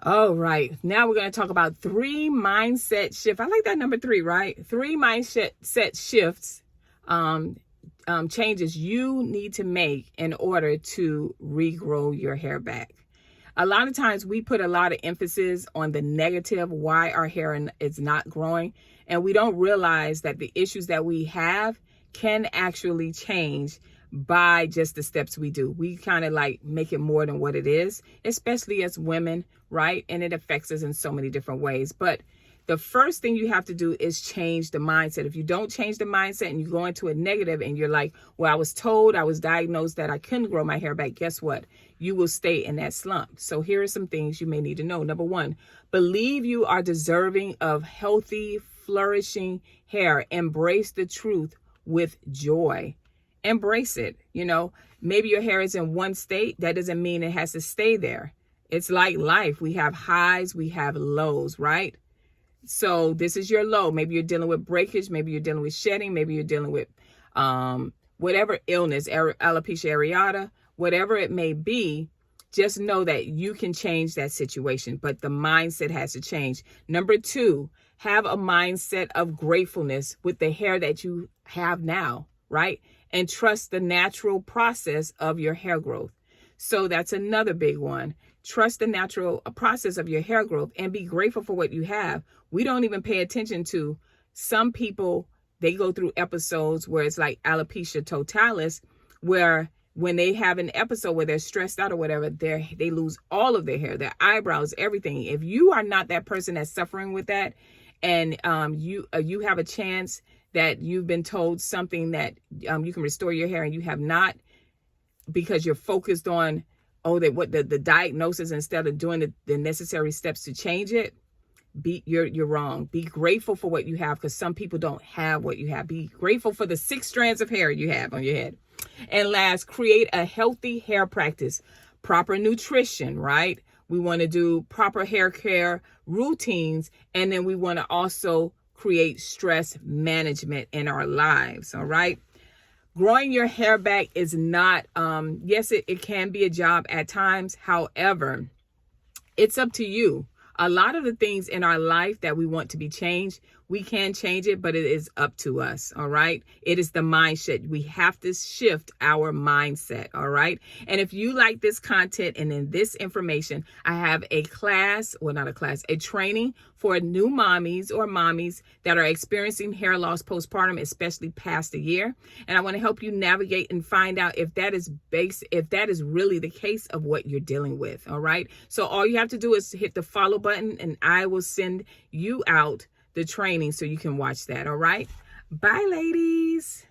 All right. Now we're going to talk about 3 mindset shifts. I like that number 3, right? 3 mindset shifts, changes you need to make in order to regrow your hair back. A lot of times we put a lot of emphasis on the negative, why our hair is not growing. And we don't realize that the issues that we have can actually change by just the steps we do. We kind of like make it more than what it is, especially as women, right? And it affects us in so many different ways. But the first thing you have to do is change the mindset. If you don't change the mindset and you go into a negative and you're like, well, I was told, I was diagnosed that I couldn't grow my hair back. Guess what? You will stay in that slump. So here are some things you may need to know. Number 1, believe you are deserving of healthy, flourishing hair. Embrace the truth with joy. Embrace it. You know, maybe your hair is in one state. That doesn't mean it has to stay there. It's like life. We have highs, we have lows, right? So this is your low. Maybe you're dealing with breakage. Maybe you're dealing with shedding. Maybe you're dealing with whatever illness, alopecia areata, whatever it may be. Just know that you can change that situation, but the mindset has to change. Number 2, have a mindset of gratefulness with the hair that you have now, right? And trust the natural process of your hair growth. So that's another big one. Trust the natural process of your hair growth and be grateful for what you have. We don't even pay attention to some people. They go through episodes where it's like alopecia totalis, where when they have an episode where they're stressed out or whatever, they lose all of their hair, their eyebrows, everything. If you are not that person that's suffering with that, and you have a chance that you've been told something that you can restore your hair and you have not, because you're focused on the diagnosis instead of doing the necessary steps to change it, you're wrong. Be grateful for what you have, because some people don't have what you have. Be grateful for the 6 strands of hair you have on your head. And last, create a healthy hair practice. Proper nutrition, right? We want to do proper hair care routines, and then we want to also create stress management in our lives, all right? Growing your hair back is not, yes, it can be a job at times. However, it's up to you. A lot of the things in our life that we want to be changed, we can change it, but it is up to us, all right? It is the mindset. We have to shift our mindset, all right? And if you like this content and in this information, I have a training for new mommies or mommies that are experiencing hair loss postpartum, especially past a year. And I want to help you navigate and find out if that is really the case of what you're dealing with, all right? So all you have to do is hit the follow button and I will send you out the training so you can watch that, all right? Bye, ladies.